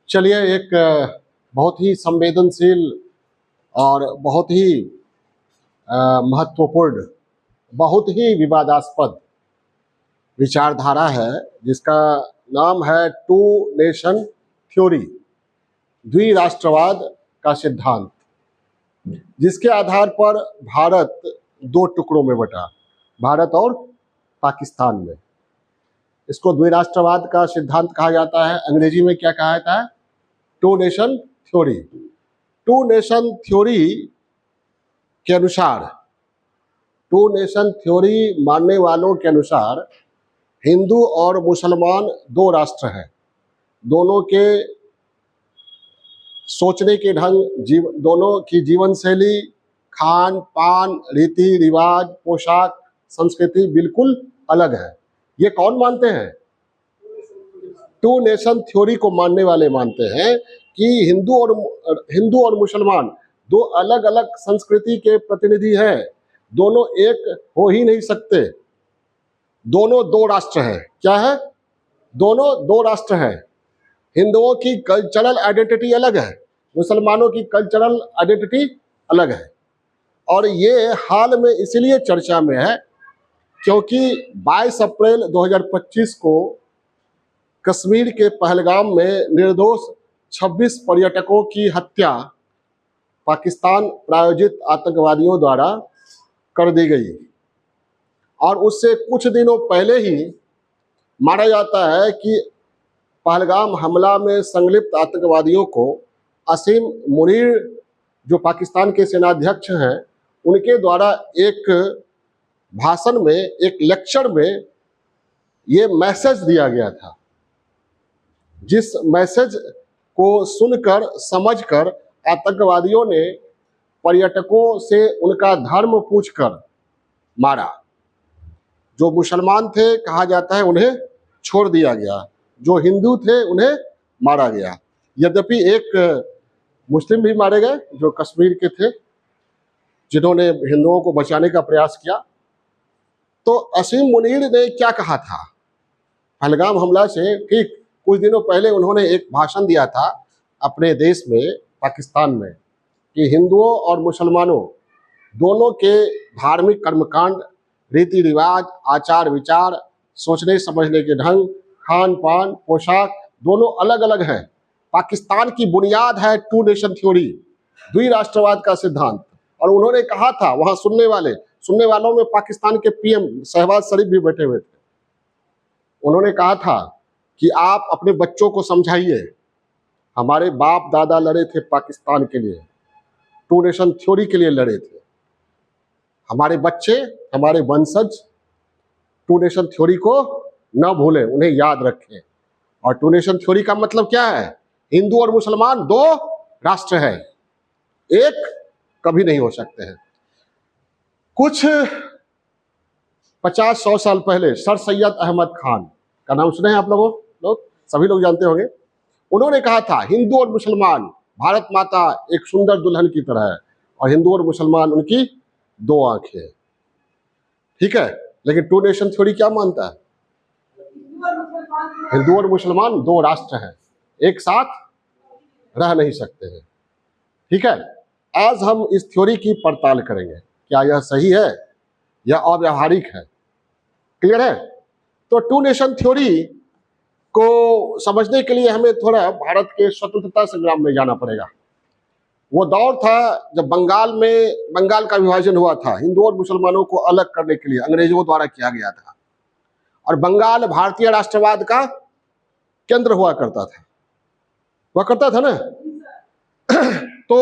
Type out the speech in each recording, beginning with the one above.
चलिए, एक बहुत ही संवेदनशील और बहुत ही महत्वपूर्ण, बहुत ही विवादास्पद विचारधारा है जिसका नाम है टू नेशन थ्योरी, द्विराष्ट्रवाद का सिद्धांत, जिसके आधार पर भारत दो टुकड़ों में बटा, भारत और पाकिस्तान में। इसको द्विराष्ट्रवाद का सिद्धांत कहा जाता है। अंग्रेजी में क्या कहा जाता है? Two nation theory. Two nation theory के अनुसार, टू नेशन थ्योरी मानने वालों के अनुसार हिंदू और मुसलमान दो राष्ट्र हैं। दोनों के सोचने के ढंग, दोनों की जीवन शैली, खान पान, रीति रिवाज, पोशाक, संस्कृति बिल्कुल अलग है। ये कौन मानते हैं? टू नेशन थ्योरी को मानने वाले मानते हैं कि हिंदू और मुसलमान दो अलग अलग संस्कृति के प्रतिनिधि हैं। दोनों एक हो ही नहीं सकते। दोनों दो राष्ट्र हैं। क्या है? दोनों दो राष्ट्र हैं। हिंदुओं की कल्चरल आइडेंटिटी अलग है, मुसलमानों की कल्चरल आइडेंटिटी अलग है। और ये हाल में इसलिए चर्चा में है क्योंकि 22 अप्रैल 2025 को कश्मीर के पहलगाम में निर्दोष 26 पर्यटकों की हत्या पाकिस्तान प्रायोजित आतंकवादियों द्वारा कर दी गई। और उससे कुछ दिनों पहले ही माना जाता है कि पहलगाम हमला में संलिप्त आतंकवादियों को असीम मुनीर, जो पाकिस्तान के सेनाध्यक्ष हैं, उनके द्वारा एक भाषण में, एक लेक्चर में ये मैसेज दिया गया था, जिस मैसेज को सुनकर, समझकर आतंकवादियों ने पर्यटकों से उनका धर्म पूछकर मारा। जो मुसलमान थे, कहा जाता है, उन्हें छोड़ दिया गया। जो हिंदू थे, उन्हें मारा गया। यद्यपि एक मुस्लिम भी मारे गए जो कश्मीर के थे, जिन्होंने हिंदुओं को बचाने का प्रयास किया। तो असीम मुनीर ने क्या कहा था? पहलगाम हमला से ठीक कुछ दिनों पहले उन्होंने एक भाषण दिया था अपने देश में, पाकिस्तान में, कि हिंदुओं और मुसलमानों दोनों के धार्मिक कर्मकांड, रीति रिवाज, आचार विचार, सोचने समझने के ढंग, खान पान, पोशाक दोनों अलग अलग हैं। पाकिस्तान की बुनियाद है टू नेशन थ्योरी, द्विराष्ट्रवाद का सिद्धांत। और उन्होंने कहा था, वहां सुनने वालों में पाकिस्तान के पीएम शहबाज शरीफ भी बैठे हुए थे। उन्होंने कहा था कि आप अपने बच्चों को समझाइए, हमारे बाप दादा लड़े थे पाकिस्तान के लिए, टू नेशन थ्योरी के लिए लड़े थे। हमारे बच्चे, हमारे वंशज टू नेशन थ्योरी को न भूलें, उन्हें याद रखें। और टू नेशन थ्योरी का मतलब क्या है? हिंदू और मुसलमान दो राष्ट्र हैं, एक कभी नहीं हो सकते हैं। कुछ 50-100 साल पहले सर सैयद अहमद खान का नाम सुने हैं आप लोग सभी लोग जानते होंगे। उन्होंने कहा था, हिंदू और मुसलमान, भारत माता एक सुंदर दुल्हन की तरह है और हिंदू और मुसलमान उनकी दो आंखें हैं। ठीक है, लेकिन टू नेशन थ्योरी क्या मानता है? हिंदू और मुसलमान दो राष्ट्र हैं, एक साथ रह नहीं सकते हैं। ठीक है, आज हम इस थ्योरी की पड़ताल करेंगे, क्या यह सही है या अव्यावहारिक है। क्लियर है? तो टू नेशन थ्योरी को समझने के लिए हमें थोड़ा भारत के स्वतंत्रता संग्राम में जाना पड़ेगा। वो दौर था जब बंगाल का विभाजन हुआ था, हिंदू और मुसलमानों को अलग करने के लिए अंग्रेजों द्वारा किया गया था। और बंगाल भारतीय राष्ट्रवाद का केंद्र हुआ करता था ना। तो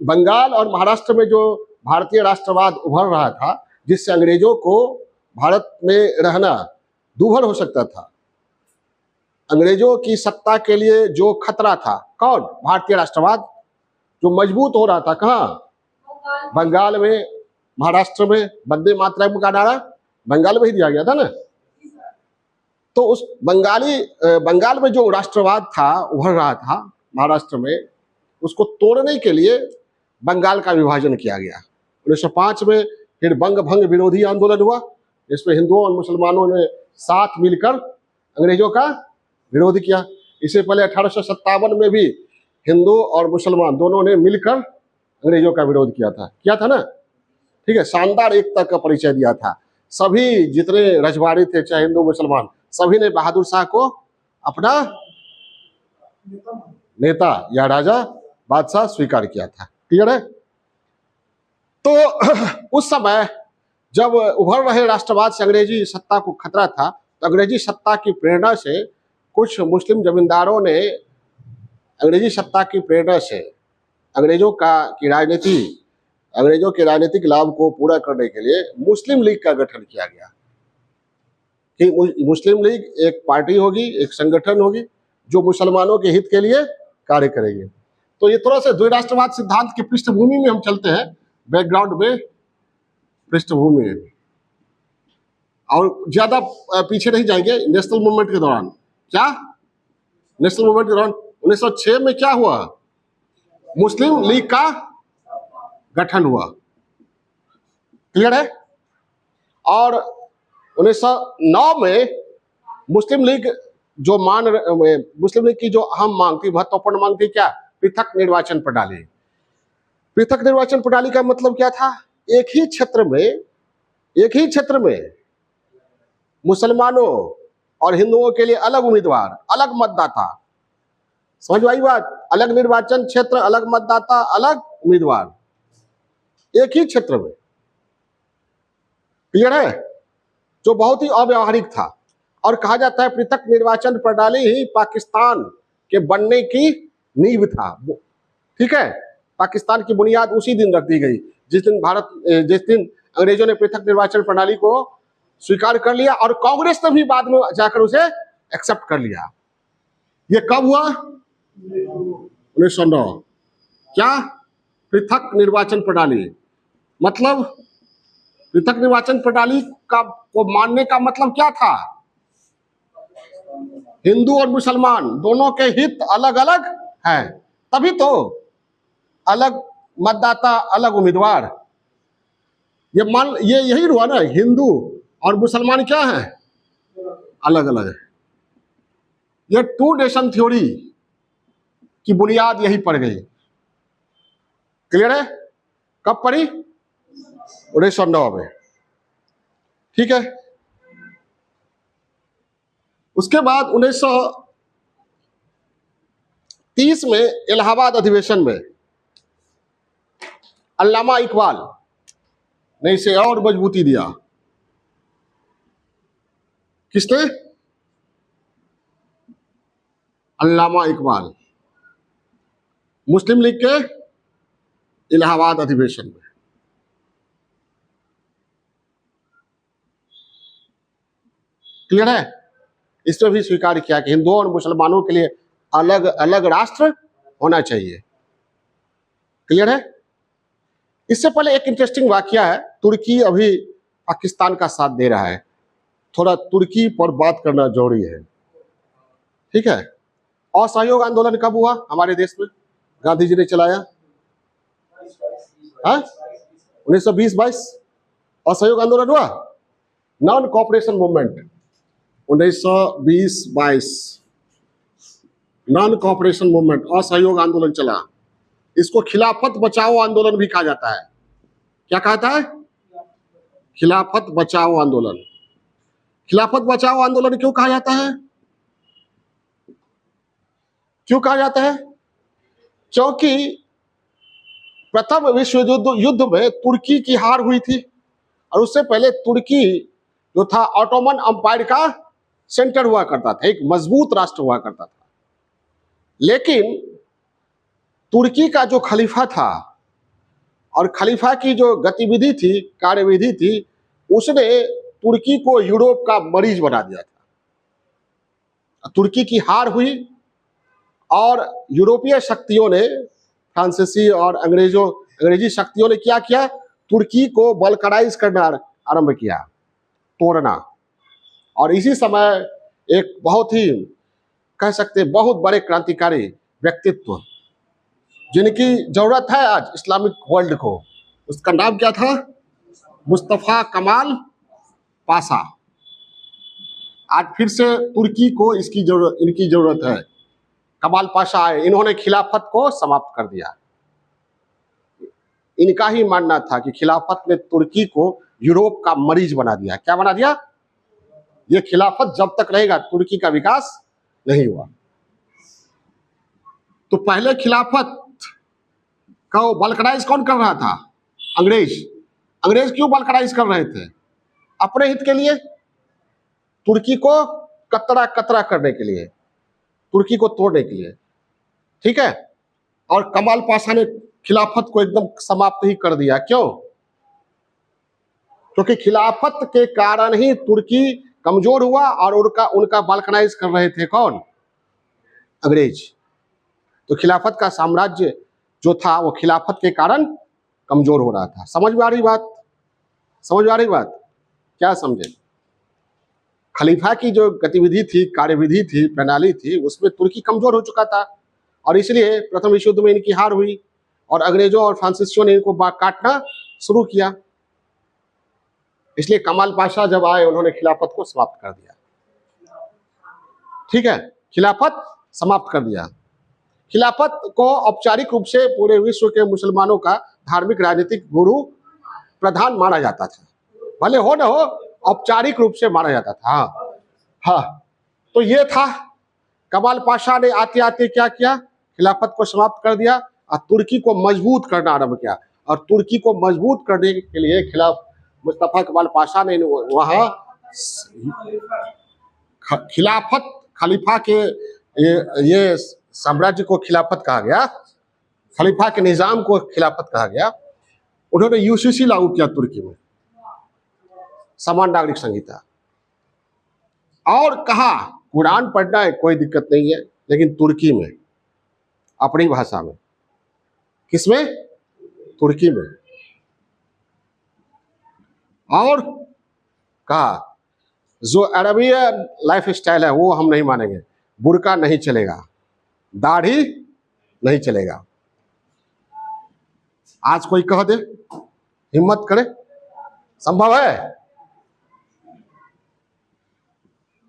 बंगाल और महाराष्ट्र में जो भारतीय राष्ट्रवाद उभर रहा था, जिससे अंग्रेजों को भारत में रहना दूभर हो सकता था। अंग्रेजों की सत्ता के लिए जो खतरा था, कौन? भारतीय राष्ट्रवाद, जो मजबूत हो रहा था। कहाँ? बंगाल में, महाराष्ट्र में। वंदे मातरम का नारा बंगाल में ही दिया गया था ना। तो उस बंगाल में जो राष्ट्रवाद था, उभर रहा था महाराष्ट्र में, उसको तोड़ने के लिए बंगाल का विभाजन किया गया। 1905 में फिर बंग भंग विरोधी आंदोलन हुआ, जिसमें हिंदुओं और मुसलमानों ने साथ मिलकर अंग्रेजों का विरोध किया। इससे पहले 1857 में भी हिंदू और मुसलमान दोनों ने मिलकर अंग्रेजों का विरोध किया था ना। ठीक है, शानदार एकता का परिचय दिया था। सभी जितने रजवाड़ी थे, चाहे हिंदू मुसलमान, सभी ने बहादुर शाह को अपना नेता या राजा बादशाह स्वीकार किया था। क्लियर है? तो उस समय जब उभर रहे राष्ट्रवाद से अंग्रेजी सत्ता को खतरा था, तो अंग्रेजी सत्ता की प्रेरणा से कुछ मुस्लिम जमींदारों ने अंग्रेजी सत्ता की प्रेरणा से अंग्रेजों के राजनीतिक लाभ को पूरा करने के लिए मुस्लिम लीग का गठन किया गया कि मुस्लिम लीग एक पार्टी होगी, एक संगठन होगी जो मुसलमानों के हित के लिए कार्य करेगी। तो ये थोड़ा सा द्विराष्ट्रवाद सिद्धांत की पृष्ठभूमि में हम चलते हैं, बैकग्राउंड में, पृष्ठभूमि में, और ज्यादा पीछे नहीं जाएंगे। नेशनल मूवमेंट के दौरान नेशनल मूवमेंट के दौरान 1906 में क्या हुआ? मुस्लिम लीग का गठन हुआ। क्लियर है? और 1909 में मुस्लिम लीग की जो अहम मांग थी, महत्वपूर्ण मांग थी, क्या? पृथक निर्वाचन प्रणाली। पृथक निर्वाचन प्रणाली का मतलब क्या था? एक ही क्षेत्र में मुसलमानों और हिंदुओं के लिए अलग उम्मीदवार, अलग मतदाता। समझ में आई बात? अलग निर्वाचन क्षेत्र, अलग मतदाता, अलग उम्मीदवार, एक ही क्षेत्र में। क्लियर है? जो बहुत ही अव्यावहारिक था, और कहा जाता है पृथक निर्वाचन प्रणाली ही पाकिस्तान के बनने की नींव था। ठीक है, पाकिस्तान की बुनियाद उसी दिन रख दी गई जिस दिन अंग्रेजों ने पृथक निर्वाचन प्रणाली को स्वीकार कर लिया, और कांग्रेस ने भी बाद में जाकर उसे एक्सेप्ट कर लिया। ये कब हुआ? 1909। क्या? पृथक निर्वाचन प्रणाली। मतलब पृथक निर्वाचन प्रणाली को मानने का मतलब क्या था? हिंदू और मुसलमान दोनों के हित अलग अलग हैं, तभी तो अलग मतदाता, अलग उम्मीदवार। ये यही हुआ ना, हिंदू और मुसलमान क्या है? अलग अलग है। ये टू नेशन थ्योरी की बुनियाद यही पड़ गई। क्लियर है? कब पड़ी? 1909 में। ठीक है, उसके बाद 1930 में इलाहाबाद अधिवेशन में अल्लामा इकबाल ने इसे और मजबूती दिया। किसने? अल्लामा इकबाल, मुस्लिम लीग के इलाहाबाद अधिवेशन में। क्लियर है? इसमें भी स्वीकार किया कि हिंदुओं और मुसलमानों के लिए अलग अलग राष्ट्र होना चाहिए। क्लियर है? इससे पहले एक इंटरेस्टिंग वाकया है। तुर्की अभी पाकिस्तान का साथ दे रहा है, थोड़ा तुर्की पर बात करना जरूरी है। ठीक है? असहयोग आंदोलन कब हुआ हमारे देश में? गांधी जी ने चलाया 1920-22 असहयोग आंदोलन हुआ। Non cooperation movement 1920-22 non cooperation movement, असहयोग आंदोलन चला। इसको खिलाफत बचाओ आंदोलन भी कहा जाता है। क्या कहता है? खिलाफत बचाओ आंदोलन। खिलाफत बचाओ आंदोलन क्यों कहा जाता है? क्यों कहा जाता है? क्योंकि प्रथम विश्व युद्ध में तुर्की की हार हुई थी, और उससे पहले तुर्की जो था ऑटोमन अंपायर का सेंटर हुआ करता था, एक मजबूत राष्ट्र हुआ करता था। लेकिन तुर्की का जो खलीफा था और खलीफा की जो गतिविधि थी, कार्यविधि थी, उसने तुर्की को यूरोप का मरीज बना दिया था। तुर्की की हार हुई और यूरोपीय शक्तियों ने, फ्रांसीसी और अंग्रेजी शक्तियों ने क्या किया? तुर्की को बल्कनाइज करना आरंभ किया, तोड़ना। और इसी समय एक बहुत ही, कह सकते बहुत बड़े क्रांतिकारी व्यक्तित्व जिनकी जरूरत है आज इस्लामिक वर्ल्ड को, उसका नाम क्या था? मुस्तफा कमाल पाशा। आज फिर से तुर्की को इनकी जरूरत है। कमाल पाशा आए, इन्होंने खिलाफत को समाप्त कर दिया। इनका ही मानना था कि खिलाफत ने तुर्की को यूरोप का मरीज बना दिया। क्या बना दिया? ये खिलाफत जब तक रहेगा तुर्की का विकास नहीं हुआ। तो पहले खिलाफत को बल्कनाइज कौन कर रहा था? अंग्रेज। अंग्रेज क्यों बल्कनाइज कर रहे थे? अपने हित के लिए, तुर्की को कतरा कतरा करने के लिए, तुर्की को तोड़ने के लिए। ठीक है। और कमाल पाशा ने खिलाफत को एकदम समाप्त ही कर दिया। क्यों? क्योंकि खिलाफत के कारण ही तुर्की कमजोर हुआ और उनका बाल्कनाइज कर रहे थे कौन? अंग्रेज। तो खिलाफत का साम्राज्य जो था वो खिलाफत के कारण कमजोर हो रहा था। समझ में आ रही बात? समझ में आ रही बात? क्या समझे? खलीफा की जो गतिविधि थी, कार्यविधि थी, प्रणाली थी, उसमें तुर्की कमजोर हो चुका था और इसलिए प्रथम विश्व युद्ध में इनकी हार हुई और अंग्रेजों और फ्रांसीसियों ने इनको काटना शुरू किया। इसलिए कमाल पाशा जब आए उन्होंने खिलाफत को समाप्त कर दिया। ठीक है, खिलाफत समाप्त कर दिया। खिलाफत को औपचारिक रूप से पूरे विश्व के मुसलमानों का धार्मिक राजनीतिक गुरु प्रधान माना जाता था, भले हो न हो, औपचारिक रूप से माना जाता था। हाँ, तो ये था। कमाल पाशा ने आते आते क्या किया? खिलाफत को समाप्त कर दिया और तुर्की को मजबूत करना आरंभ किया। और तुर्की को मजबूत करने के लिए मुस्तफा कमाल पाशा ने वहां खिलाफत, खलीफा के ये साम्राज्य को खिलाफत कहा गया, खलीफा के निजाम को खिलाफत कहा गया। उन्होंने यूसीसी लागू किया तुर्की में, समान नागरिक संहिता, और कहा कुरान पढ़ना है कोई दिक्कत नहीं है, लेकिन तुर्की में, अपनी भाषा में। किसमें? तुर्की में। और कहा जो अरबियन लाइफ स्टाइल है वो हम नहीं मानेंगे, बुर्का नहीं चलेगा, दाढ़ी नहीं चलेगा। आज कोई कह दे, हिम्मत करे, संभव है?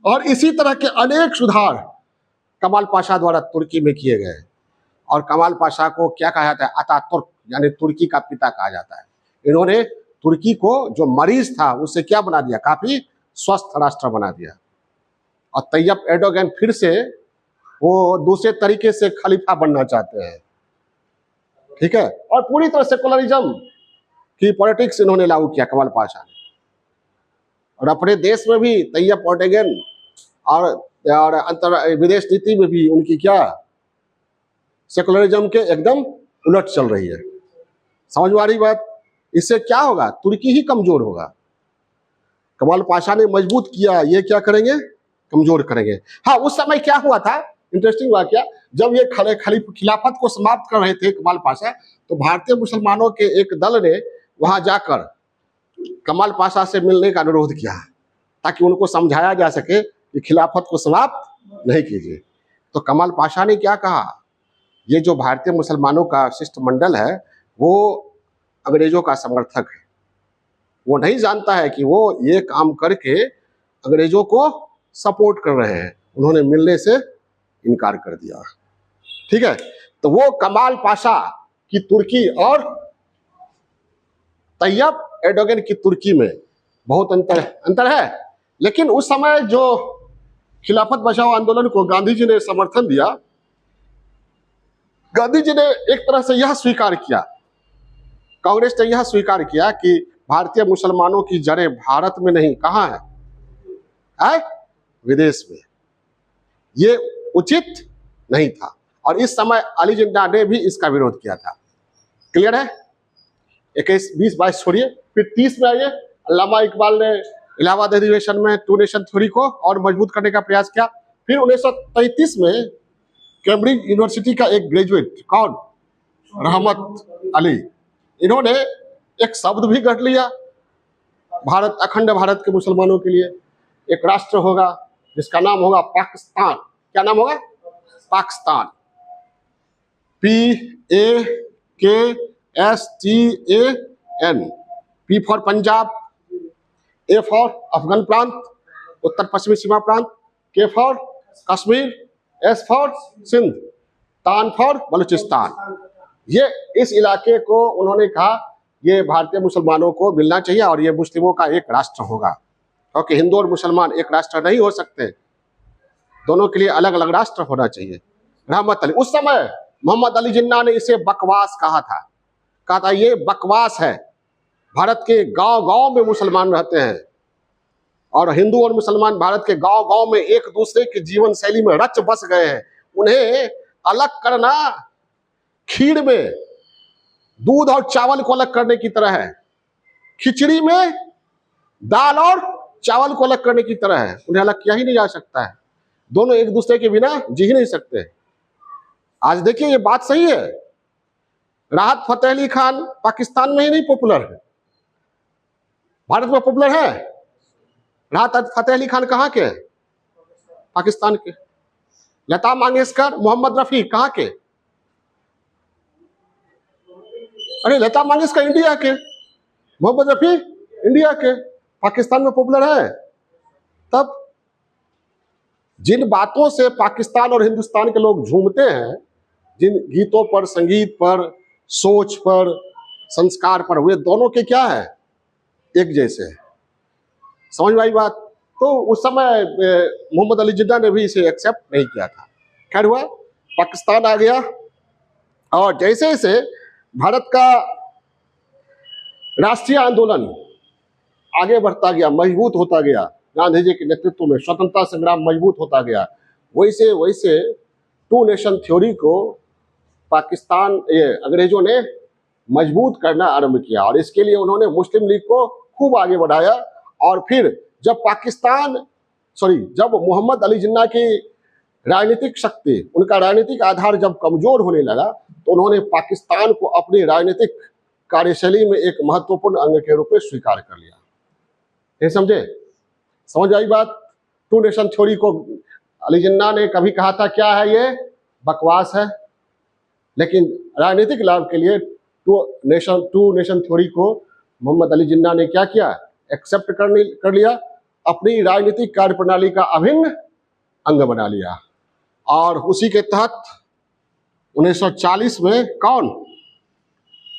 और इसी तरह के अनेक सुधार कमाल पाशा द्वारा तुर्की में किए गए। और कमाल पाशा को क्या कहा जाता है? अतातुर्क, यानी तुर्की का पिता कहा जाता है। इन्होंने तुर्की को जो मरीज था उससे क्या बना दिया? काफी स्वस्थ राष्ट्र बना दिया। और तैयब एर्दोगन फिर से वो दूसरे तरीके से खलीफा बनना चाहते हैं। ठीक है, और पूरी तरह सेकुलरिज्म की पॉलिटिक्स इन्होंने लागू किया कमाल पाशा ने। और अपने देश में भी तैयब एर्दोगन और अंतर विदेश नीति में भी उनकी क्या सेकुलरिज्म के एकदम उलट चल रही है। समझ में आ रही बात? इससे क्या होगा? तुर्की ही कमजोर होगा। कमाल पाशा ने मजबूत किया, ये क्या करेंगे? कमजोर करेंगे। हाँ, उस समय क्या हुआ था, इंटरेस्टिंग वाकया, जब ये खिलाफत को समाप्त कर रहे थे कमाल पाशा, तो भारतीय मुसलमानों के एक दल ने वहां जाकर कमाल पाशा से मिलने का अनुरोध किया ताकि उनको समझाया जा सके कि खिलाफत को समाप्त नहीं कीजिए। तो कमाल पाशा ने क्या कहा? ये जो भारतीय मुसलमानों का शिष्टमंडल है वो अंग्रेजों का समर्थक है, वो नहीं जानता है कि वो ये काम करके अंग्रेजों को सपोर्ट कर रहे हैं। उन्होंने मिलने से इनकार कर दिया। ठीक है, तो वो कमाल पाशा की तुर्की और तैयब एर्दोगन की तुर्की में बहुत अंतर है। लेकिन उस समय जो खिलाफत बचाओ आंदोलन को गांधी जी ने समर्थन दिया, गांधी जी ने एक तरह से यह स्वीकार किया, कांग्रेस ने यह स्वीकार किया कि भारतीय मुसलमानों की जड़ें भारत में नहीं, कहां है? विदेश में। ये उचित नहीं था और इस समय अली जिन्ना ने भी इसका विरोध किया था। क्लियर है? 21, 20, 22 छोड़िए, फिर 30 में आइए। अल्लामा इकबाल ने इलाहाबाद अधिवेशन में टू नेशन थ्योरी को और मजबूत करने का प्रयास किया। फिर 1933 में कैम्ब्रिज यूनिवर्सिटी का एक ग्रेजुएट, कौन? रहमत अली, इन्होंने एक शब्द भी गढ़ लिया, भारत, अखंड भारत के मुसलमानों के लिए एक राष्ट्र होगा जिसका नाम होगा पाकिस्तान। क्या नाम होगा? Pakistan. PAKSTAN, P for Punjab, A for Afghan प्रांत, उत्तर पश्चिमी सीमा प्रांत, K for Kashmir, S for Sindh, तान फॉर बलूचिस्तान। ये इस इलाके को उन्होंने कहा ये भारतीय मुसलमानों को मिलना चाहिए और ये मुस्लिमों का एक राष्ट्र होगा, क्योंकि हिंदू और मुसलमान एक राष्ट्र नहीं हो सकते, दोनों के लिए अलग अलग राष्ट्र होना चाहिए। रहमत अली, उस समय मोहम्मद अली जिन्ना ने इसे बकवास कहा था ये बकवास है, भारत के गांव गांव में मुसलमान रहते हैं और हिंदू और मुसलमान भारत के गांव गांव में एक दूसरे की जीवन शैली में रच बस गए हैं, उन्हें अलग करना खीर में दूध और चावल को अलग करने की तरह है, खिचड़ी में दाल और चावल को अलग करने की तरह है, उन्हें अलग किया ही नहीं जा सकता है, दोनों एक दूसरे के बिना जी ही नहीं सकते। आज देखिए ये बात सही है, राहत फतेह अली खान पाकिस्तान में ही नहीं पॉपुलर है, भारत में पॉपुलर है। राहत फतेह अली खान कहाँ के? पाकिस्तान के। लता मंगेशकर, मोहम्मद रफी कहाँ के? अरे लता मंगेशकर इंडिया के, मोहम्मद रफी इंडिया के, पाकिस्तान में पॉपुलर है। तब जिन बातों से पाकिस्तान और हिंदुस्तान के लोग झूमते हैं, जिन गीतों पर, संगीत पर, सोच पर, संस्कार पर, वे दोनों के क्या है? एक जैसे है। समझ में आई बात? तो उस समय मोहम्मद अली जिन्ना ने भी इसे एक्सेप्ट नहीं किया था। खैर हुआ, पाकिस्तान आ गया और जैसे जैसे भारत का राष्ट्रीय आंदोलन आगे बढ़ता गया, मजबूत होता गया, गांधी जी के नेतृत्व में स्वतंत्रता संग्राम मजबूत होता गया, वैसे वैसे टू नेशन थ्योरी को पाकिस्तान अंग्रेजों ने मजबूत करना आरंभ किया और इसके लिए उन्होंने मुस्लिम लीग को खूब आगे बढ़ाया। और फिर जब जब मोहम्मद अली जिन्ना की राजनीतिक शक्ति, उनका राजनीतिक आधार जब कमजोर होने लगा, तो उन्होंने पाकिस्तान को अपनी राजनीतिक कार्यशैली में एक महत्वपूर्ण अंग के रूप में स्वीकार कर लिया। ये समझ आई बात? टू नेशन थ्योरी को अली जिन्ना ने कभी कहा था क्या है ये? बकवास है। लेकिन राजनीतिक लाभ के लिए टू नेशन थ्योरी को मोहम्मद अली जिन्ना ने क्या किया? एक्सेप्ट कर लिया, अपनी राजनीतिक कार्यप्रणाली का अभिन्न अंग बना लिया। और उसी के तहत 1940 में कौन?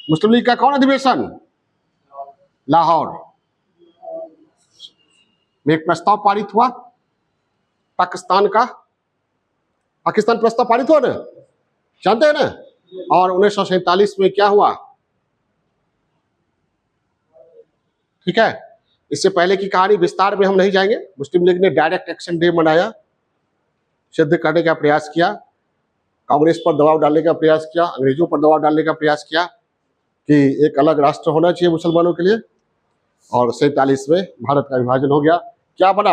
मुस्लिम लीग का कौन अधिवेशन? लाहौर में एक प्रस्ताव पारित हुआ पाकिस्तान प्रस्ताव पारित हुआ ना, जानते हैं ना। और 1947 में क्या हुआ? ठीक है, इससे पहले की कहानी विस्तार में हम नहीं जाएंगे। मुस्लिम लीग ने डायरेक्ट एक्शन डे मनाया, सिद्ध करने का प्रयास किया, कांग्रेस पर दबाव डालने का प्रयास किया, अंग्रेजों पर दबाव डालने का प्रयास किया कि एक अलग राष्ट्र होना चाहिए मुसलमानों के लिए। और 47 में भारत का विभाजन हो गया। क्या बना?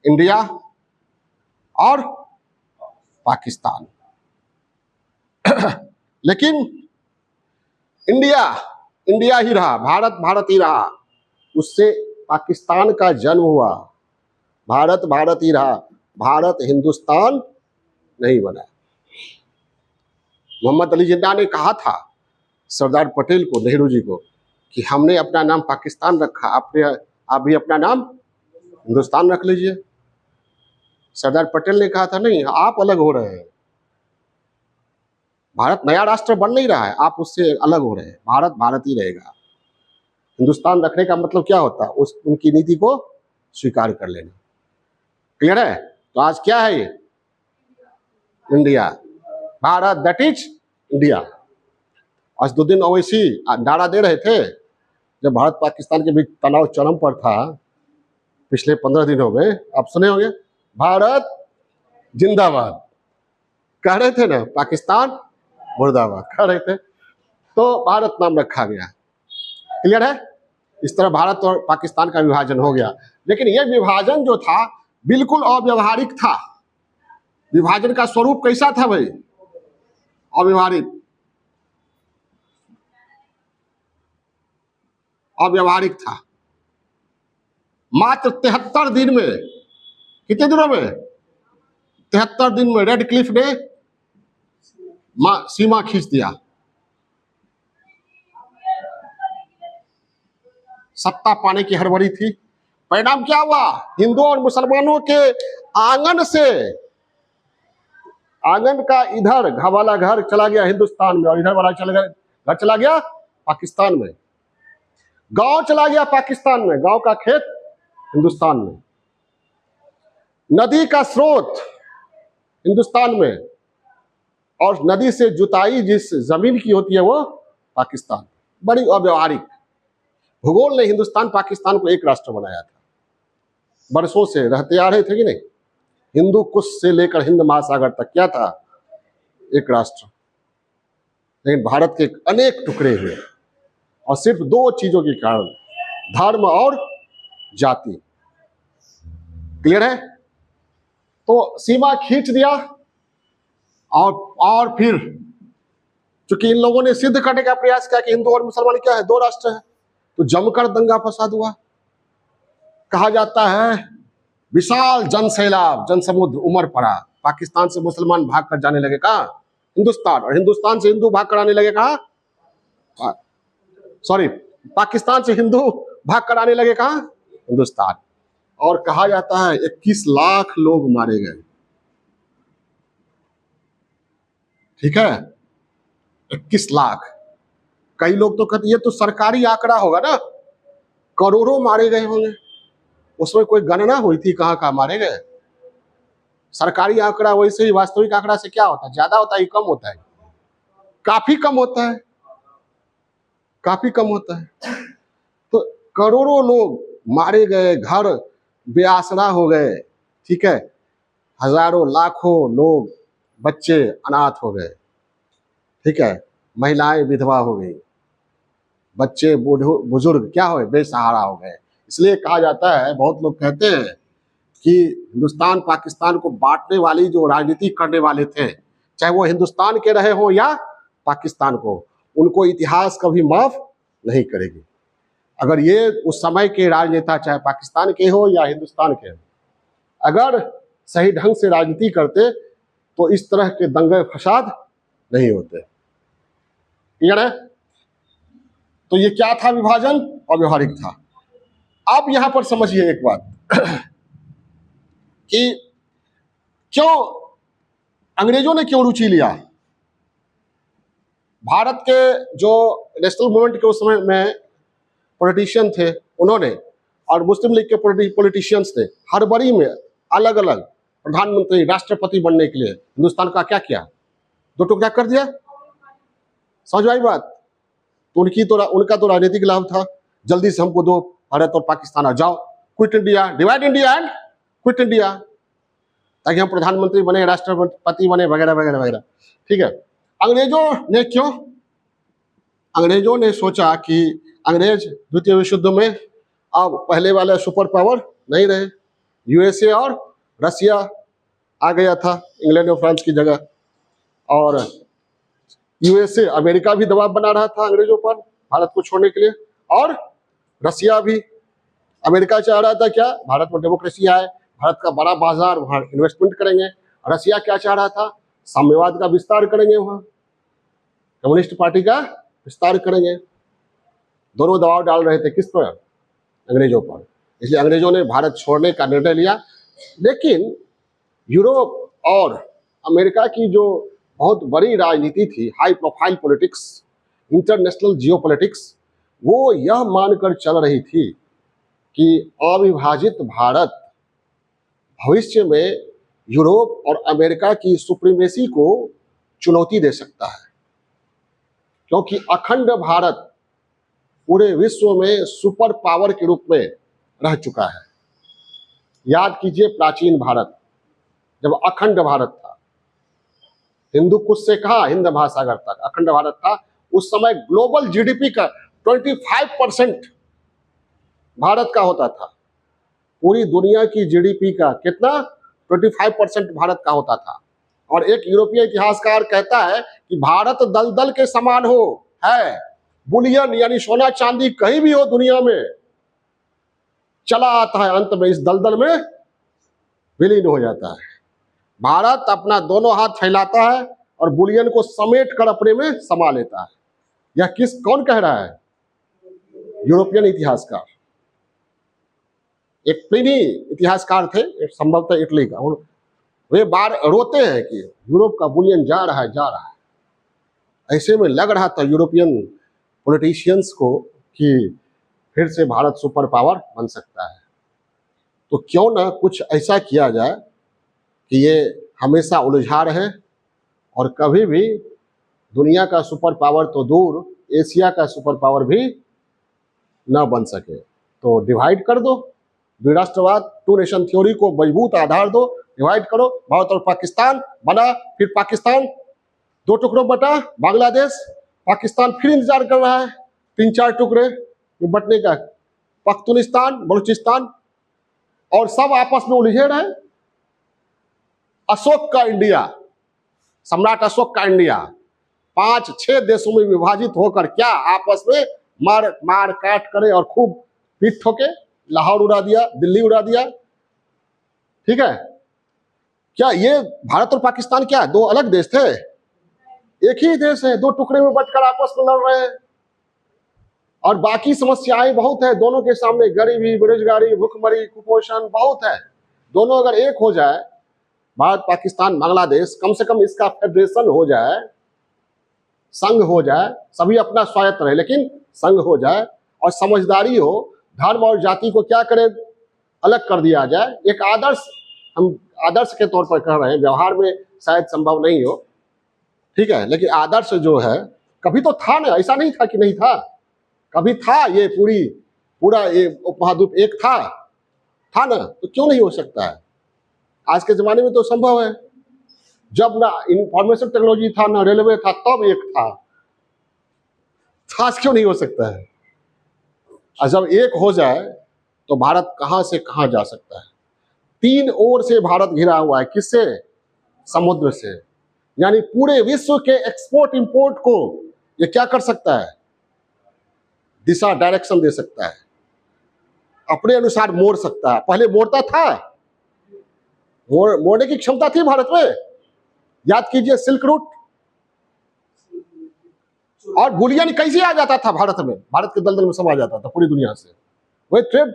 इंडिया और पाकिस्तान। लेकिन इंडिया ही रहा, भारत ही रहा। उससे पाकिस्तान का जन्म हुआ। भारत ही रहा, भारत हिंदुस्तान नहीं बना। मोहम्मद अली जिन्ना ने कहा था सरदार पटेल को, नेहरू जी को, कि हमने अपना नाम पाकिस्तान रखा, आप भी अपना नाम हिंदुस्तान रख लीजिए। सरदार पटेल ने कहा था नहीं, आप अलग हो रहे हैं, भारत नया राष्ट्र बन नहीं रहा है, आप उससे अलग हो रहे हैं, भारत ही रहेगा। हिंदुस्तान रखने का मतलब क्या होता है? उनकी नीति को स्वीकार कर लेना। क्लियर है? तो आज क्या है ये? India, Bharat, that is India. आज 2 दिन ओवैसी नारा दे रहे थे जब भारत पाकिस्तान के बीच तनाव चरम पर था पिछले 15 दिनों में। आप सुने होंगे, भारत जिंदाबाद कह रहे थे ना, पाकिस्तान मुर्दाबाद कह रहे थे, तो भारत नाम रखा गया। क्लियर है? इस तरह भारत और पाकिस्तान का विभाजन हो गया। लेकिन यह विभाजन जो था बिल्कुल अव्यवहारिक था। विभाजन का स्वरूप कैसा था भाई? अव्यवहारिक था। मात्र 73 दिन में, कितने दिनों में? 73 दिन में रेड क्लिफ ने सीमा खींच दिया। सत्ता पाने की हड़बड़ी थी, परिणाम क्या हुआ? हिंदुओं और मुसलमानों के आंगन से, आंगन का इधर वाला घर चला गया हिंदुस्तान में, और इधर वाला घर चला गया पाकिस्तान में। गांव चला गया पाकिस्तान में, गांव का खेत हिंदुस्तान में। नदी का स्रोत हिंदुस्तान में, और नदी से जुताई जिस जमीन की होती है वो पाकिस्तान। बड़ी अव्यवहारिक। भूगोल ने हिंदुस्तान पाकिस्तान को एक राष्ट्र बनाया था, बरसों से रहते आ रहे थे कि नहीं। हिंदू कुश से लेकर हिंद महासागर तक क्या था? एक राष्ट्र। लेकिन भारत के अनेक टुकड़े हुए, और सिर्फ दो चीजों के कारण, धर्म और जाति। क्लियर है? तो सीमा खींच दिया, और फिर चूंकि इन लोगों ने सिद्ध करने का प्रयास किया कि हिंदू और मुसलमान क्या है, दो राष्ट्र है, तो जमकर दंगा फसाद हुआ। कहा जाता है विशाल जनसैलाब, जनसमुद्र उमड़ पड़ा। पाकिस्तान से मुसलमान भागकर जाने लगे कहां? हिंदुस्तान। और हिंदुस्तान से हिंदू भागकर आने लगे कहां? सॉरी, पाकिस्तान से हिंदू भागकर आने लगे कहां? हिंदुस्तान। और कहा जाता है 21 लाख लोग मारे गए। ठीक है, 21 लाख। कई लोग तो कहते ये तो सरकारी आंकड़ा होगा ना, करोड़ों मारे गए होंगे। उसमें कोई गणना हुई थी कहां कहां मारे गए? सरकारी आंकड़ा वैसे ही वास्तविक आंकड़ा से क्या होता है? ज्यादा होता है, कम होता है? काफी कम होता है, काफी कम होता है। तो करोड़ों लोग मारे गए, घर बेआसरा हो गए। ठीक है, हजारों लाखों लोग, बच्चे अनाथ हो गए। ठीक है, महिलाएं विधवा हो गई, बच्चे बुजुर्ग क्या हो गए? बेसहारा हो गए। इसलिए कहा जाता है, बहुत लोग कहते हैं कि हिंदुस्तान पाकिस्तान को बांटने वाली जो राजनीति करने वाले थे, चाहे वो हिंदुस्तान के रहे हो या पाकिस्तान को, उनको इतिहास कभी माफ नहीं करेगी। अगर ये उस समय के राजनेता, चाहे पाकिस्तान के हो या हिंदुस्तान के, अगर सही ढंग से राजनीति करते तो इस तरह के दंगे फसाद नहीं होते। क्लियर है? तो ये क्या था? विभाजन अव्यवहारिक था। आप यहां पर समझिए एक बात कि क्यों अंग्रेजों ने क्यों रुचि लिया। भारत के जो नेशनल मूवमेंट के उस समय में पॉलिटिशियन थे उन्होंने, और मुस्लिम लीग के पॉलिटिशियंस ने हड़बड़ी में अलग अलग प्रधानमंत्री, राष्ट्रपति बनने के लिए हिंदुस्तान का क्या किया? दो टुकड़ा कर दिया। समझ आई बात? तो उनका तो राजनीतिक लाभ था, जल्दी से हमको दो भारत और पाकिस्तान आ जाओ, quit India, divide India and quit India, ताकि हम प्रधानमंत्री बने, राष्ट्रपति बने, वगैरह वगैरह वगैरह। ठीक है, अंग्रेजों ने सोचा कि अंग्रेज द्वितीय विश्व युद्ध में अब पहले वाले सुपर पावर नहीं रहे, यूएसए और रसिया आ गया था इंग्लैंड और फ्रांस की जगह, और यूएसए अमेरिका भी दबाव बना रहा था अंग्रेजों पर भारत को छोड़ने के लिए, और रसिया भी। अमेरिका चाह रहा था क्या? भारत में डेमोक्रेसी आए, भारत का बड़ा बाजार, वहां इन्वेस्टमेंट करेंगे। रसिया क्या चाह रहा था? साम्यवाद का विस्तार करेंगे, वहां कम्युनिस्ट पार्टी का विस्तार करेंगे। दोनों दबाव डाल रहे थे किस पर? अंग्रेजों पर। इसलिए अंग्रेजों ने भारत छोड़ने का निर्णय लिया। लेकिन यूरोप और अमेरिका की जो बहुत बड़ी राजनीति थी, high profile politics, international geopolitics, वो यह मानकर चल रही थी कि अविभाजित भारत भविष्य में यूरोप और अमेरिका की सुप्रीमेसी को चुनौती दे सकता है, क्योंकि अखंड भारत पूरे विश्व में सुपर पावर के रूप में रह चुका है। याद कीजिए, प्राचीन भारत जब अखंड भारत था, हिंदू कुश से कहा हिंद महासागर तक अखंड भारत था, उस समय ग्लोबल जीडीपी का 25% भारत का होता था। पूरी दुनिया की जीडीपी का कितना? 25% भारत का होता था। और एक यूरोपीय इतिहासकार कहता है कि भारत दलदल के समान है, बुलियन यानी सोना चांदी कहीं भी हो दुनिया में, चला आता है, अंत में इस दलदल में विलीन हो जाता है। भारत अपना दोनों हाथ फैलाता है और बुलियन को समेट कर अपने में समा लेता है। यह कौन कह रहा है? यूरोपियन इतिहासकार। एक प्लिनी इतिहासकार थे, एक संभवतः इटली का, वे बार रोते हैं कि यूरोप का बुलियन जा रहा है, जा रहा है। ऐसे में लग रहा था यूरोपियन पॉलिटिशियंस को कि फिर से भारत सुपर पावर बन सकता है। तो क्यों ना कुछ ऐसा किया जाए कि ये हमेशा उलझा रहे और कभी भी दुनिया का सुपर पावर तो दूर, एशिया का सुपर पावर भी न बन सके। तो डिवाइड कर दो, विराष्ट्रवाद, टू नेशन थ्योरी को मजबूत आधार दो, डिवाइड करो, भारत और पाकिस्तान बना, फिर पाकिस्तान दो टुकड़ों बटा, बांग्लादेश, पाकिस्तान फिर इंतजार कर रहा है 3-4 टुकड़े बटने का, पख्तूनिस्तान, बलूचिस्तान, और सब आपस में उलझे रहे। अशोक का इंडिया, सम्राट अशोक का इंडिया 5-6 देशों में विभाजित होकर क्या आपस में मार काट करे और खूब पीट ठोके, लाहौर उड़ा दिया, दिल्ली उड़ा दिया। ठीक है, क्या ये भारत और पाकिस्तान क्या दो अलग देश थे? एक ही देश है, दो टुकड़े में बंटकर आपस में लड़ रहे हैं और बाकी समस्याएं बहुत है दोनों के सामने, गरीबी, बेरोजगारी, भूखमरी, कुपोषण बहुत है। दोनों अगर एक हो जाए, भारत, पाकिस्तान, बांग्लादेश, कम से कम इसका फेडरेशन हो जाए, संघ हो जाए, सभी अपना स्वायत्त रहे लेकिन संघ हो जाए और समझदारी हो, धर्म और जाति को क्या करे, अलग कर दिया जाए। एक आदर्श, हम आदर्श के तौर पर कह रहे हैं, व्यवहार में शायद संभव नहीं हो, ठीक है, लेकिन आदर्श जो है कभी तो था ना, ऐसा नहीं था कि नहीं था, कभी था। ये पूरा ये उपमहाद्वीप एक था ना, तो क्यों नहीं हो सकता है? आज के जमाने में तो संभव है। जब ना इंफॉर्मेशन टेक्नोलॉजी था, ना रेलवे था, तब एक था, आज क्यों नहीं हो सकता है? और जब एक हो जाए तो भारत कहां से कहां जा सकता है? 3 ओर से भारत घिरा हुआ है, किससे? समुद्र से। यानी पूरे विश्व के एक्सपोर्ट इंपोर्ट को ये क्या कर सकता है? दिशा, डायरेक्शन दे सकता है, अपने अनुसार मोड़ सकता है। पहले मोड़ता था, मोड़ने की क्षमता थी भारत में। याद कीजिए सिल्क रूट, और बुलियन कैसे आ जाता था भारत में, भारत के दलदल में समा जाता था पूरी दुनिया से। वही ट्रेड,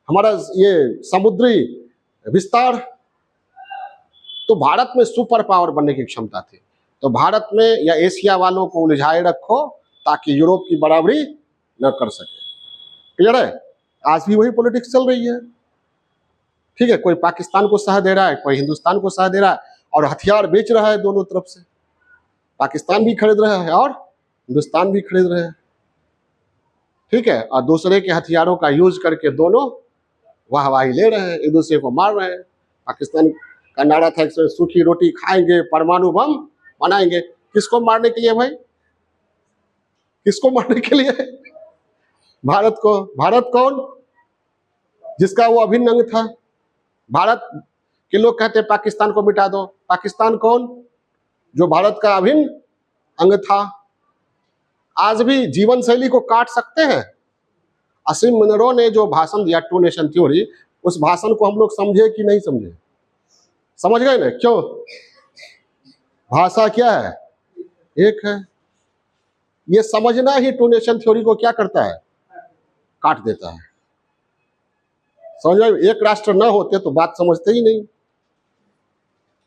हमारा ये समुद्री विस्तार, तो भारत में सुपर पावर बनने की क्षमता थी। तो भारत में या एशिया वालों को उलझाए रखो ताकि यूरोप की बराबरी न कर सके। क्लियर है? आज भी वही पॉलिटिक्स चल रही है। ठीक है, कोई पाकिस्तान को सह दे रहा है, कोई हिंदुस्तान को सह दे रहा है, और हथियार बेच रहा है दोनों तरफ से। पाकिस्तान भी खरीद रहा है और हिंदुस्तान भी खरीद रहे हैं। ठीक है, और दूसरे के हथियारों का यूज करके दोनों वाहवाही ले रहे हैं, एक दूसरे को मार रहे हैं। पाकिस्तान का नारा था कि सूखी रोटी खाएंगे, परमाणु बम बनाएंगे। किसको मारने के लिए भाई? किसको मारने के लिए? भारत को। भारत कौन? जिसका वो अभिन्न अंग था। भारत के लोग कहते हैं पाकिस्तान को मिटा दो। पाकिस्तान कौन? जो भारत का अभिन्न अंग था। आज भी जीवन शैली को काट सकते हैं। असीम मुनरो ने जो भाषण दिया टू नेशन थ्योरी, उस भाषण को हम लोग समझे कि नहीं समझे? समझ गए ना? क्यों? भाषा क्या है? एक है। ये समझना ही टू नेशन थ्योरी को क्या करता है? काट देता है। समझ गए? एक राष्ट्र न होते तो बात समझते ही नहीं।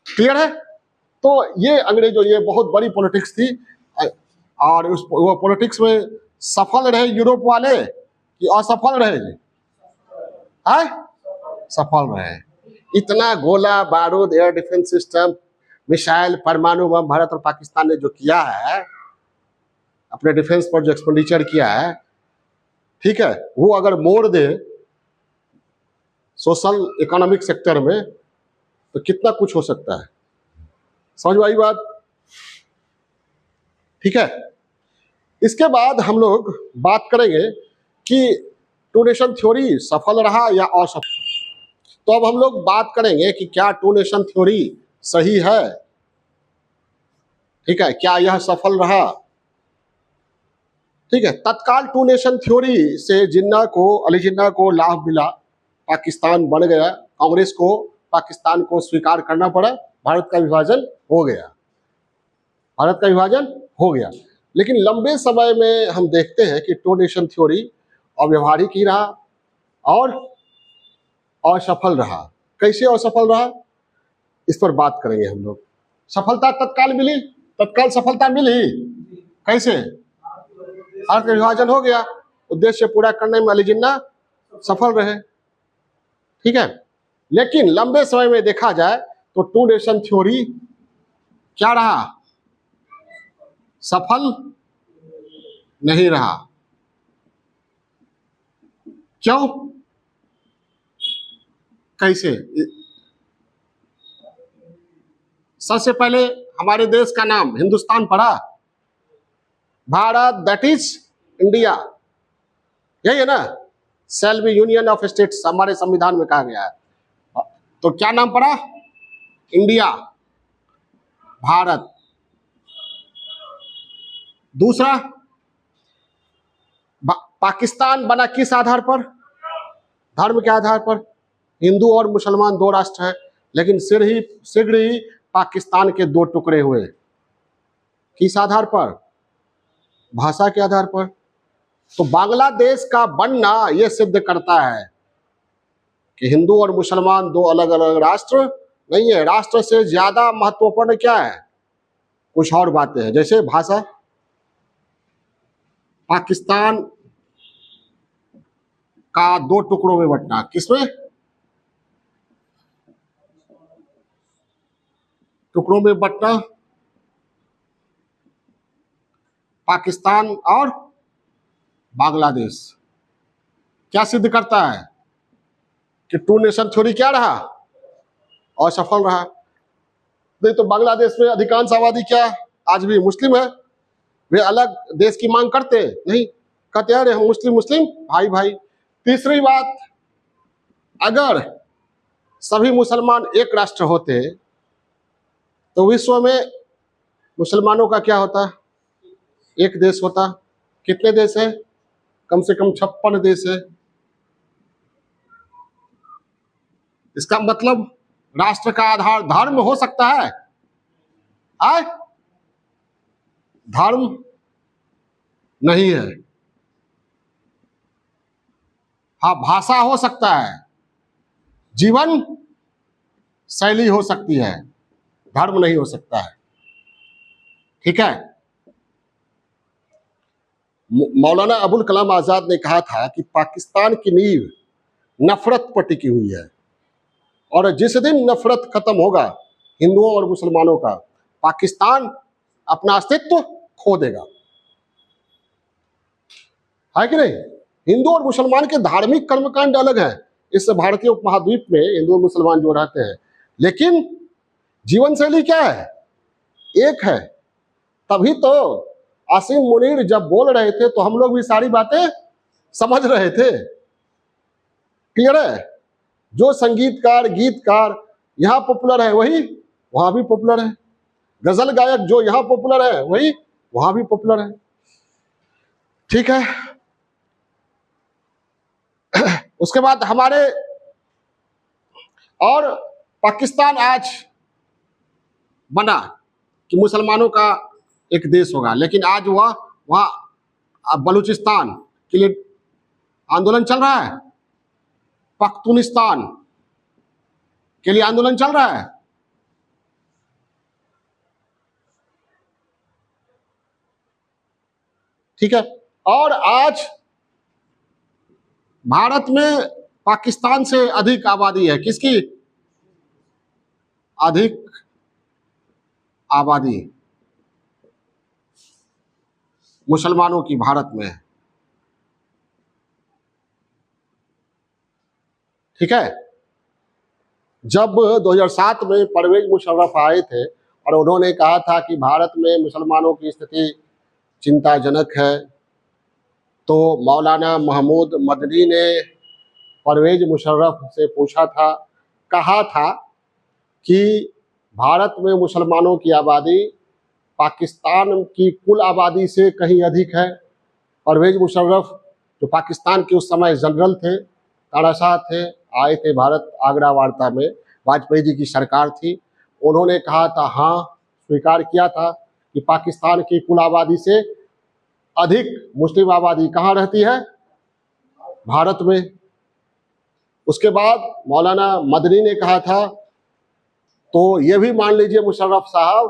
क्लियर है? तो ये अंग्रेजों, ये बहुत बड़ी पॉलिटिक्स थी, और उस वो पॉलिटिक्स में सफल रहे यूरोप वाले कि असफल रहे जी? सफल रहे। इतना गोला बारूद, एयर डिफेंस सिस्टम, मिसाइल, परमाणु बम भारत और पाकिस्तान ने जो किया है, अपने डिफेंस पर जो एक्सपेंडिचर किया है, ठीक है, वो अगर मोड़ दे सोशल इकोनॉमिक सेक्टर में तो कितना कुछ हो सकता है। समझ में आई बात? ठीक है, इसके बाद हम लोग बात करेंगे कि टू नेशन थ्योरी सफल रहा या असफल। तो अब हम लोग बात करेंगे कि क्या टू नेशन थ्योरी सही है, ठीक है, क्या यह सफल रहा। ठीक है, तत्काल टू नेशन थ्योरी से अली जिन्ना को लाभ मिला, पाकिस्तान बन गया, कांग्रेस को पाकिस्तान को स्वीकार करना पड़ा, भारत का विभाजन हो गया, भारत का विभाजन हो गया। लेकिन लंबे समय में हम देखते हैं कि टू नेशन थ्योरी अव्यवहारिक ही रहा और असफल रहा। कैसे असफल रहा, इस पर बात करेंगे हम लोग। सफलता तत्काल मिली, तत्काल सफलता मिली, कैसे? भारत का विभाजन हो गया, उद्देश्य पूरा करने में अली जिन्ना सफल रहे, ठीक है। लेकिन लंबे समय में देखा जाए तो टू नेशन थ्योरी क्या रहा, सफल नहीं रहा। क्यों, कैसे? सबसे पहले हमारे देश का नाम हिंदुस्तान पड़ा, भारत दैट इज इंडिया, यही है ना, shall be union of states हमारे संविधान में कहा गया है। तो क्या नाम पड़ा, इंडिया, भारत। दूसरा, पाकिस्तान बना किस आधार पर, धर्म के आधार पर। हिंदू और मुसलमान दो राष्ट्र है, लेकिन शीघ्र ही पाकिस्तान के दो टुकड़े हुए, किस आधार पर, भाषा के आधार पर। तो बांग्लादेश का बनना यह सिद्ध करता है कि हिंदू और मुसलमान दो अलग अलग राष्ट्र नहीं है। राष्ट्र से ज्यादा महत्वपूर्ण क्या है, कुछ और बातें हैं, जैसे भाषा। पाकिस्तान का दो टुकड़ों में बंटना, किसमें, टुकड़ों में बंटना, पाकिस्तान और बांग्लादेश। क्या सिद्ध करता है कि टू नेशन थ्योरी क्या रहा, असफल रहा। नहीं तो बांग्लादेश में अधिकांश आबादी क्या आज भी मुस्लिम है, वे अलग देश की मांग करते नहीं, कहते हैं हम मुस्लिम मुस्लिम भाई भाई। तीसरी बात, अगर सभी मुसलमान एक राष्ट्र होते तो विश्व में मुसलमानों का क्या होता, एक देश होता। कितने देश है, कम से कम 56 देश है। इसका मतलब राष्ट्र का आधार धर्म हो सकता है, आए? धर्म नहीं है। हाँ, भाषा हो सकता है, जीवन शैली हो सकती है, धर्म नहीं हो सकता है, ठीक है। मौलाना अबुल कलाम आजाद ने कहा था कि पाकिस्तान की नींव नफरत पर टिकी हुई है, और जिस दिन नफरत खत्म होगा हिंदुओं और मुसलमानों का, पाकिस्तान अपना अस्तित्व खो देगा, है कि नहीं। हिंदू और मुसलमान के धार्मिक कर्मकांड अलग है, इस भारतीय उपमहाद्वीप में हिंदू और मुसलमान जो रहते हैं, लेकिन जीवन शैली क्या है, एक है। तभी तो आसिम मुनीर जब बोल रहे थे तो हम लोग भी सारी बातें समझ रहे थे, क्लियर है। जो संगीतकार गीतकार यहाँ पॉपुलर है वही वहां भी पॉपुलर है, गजल गायक जो यहाँ पॉपुलर है वही वहां भी पॉपुलर है, ठीक है। उसके बाद हमारे, और पाकिस्तान आज बना कि मुसलमानों का एक देश होगा, लेकिन आज वहां बलूचिस्तान के लिए आंदोलन चल रहा है, पख्तूनिस्तान के लिए आंदोलन चल रहा है। ठीक है, और आज भारत में पाकिस्तान से अधिक आबादी है, किसकी अधिक आबादी, मुसलमानों की भारत में, ठीक है। जब 2007 में परवेज मुशर्रफ आए थे और उन्होंने कहा था कि भारत में मुसलमानों की स्थिति चिंताजनक है, तो मौलाना महमूद मदनी ने परवेज मुशर्रफ से पूछा था, कहा था कि भारत में मुसलमानों की आबादी पाकिस्तान की कुल आबादी से कहीं अधिक है। परवेज मुशर्रफ जो पाकिस्तान के उस समय जनरल थे, तानाशाह थे, आए थे भारत आगरा वार्ता में, वाजपेयी जी की सरकार थी, उन्होंने कहा था, हाँ स्वीकार किया था कि पाकिस्तान की कुल आबादी से अधिक मुस्लिम आबादी कहाँ रहती है, भारत में। उसके बाद मौलाना मदनी ने कहा था, तो ये भी मान लीजिए मुशर्रफ साहब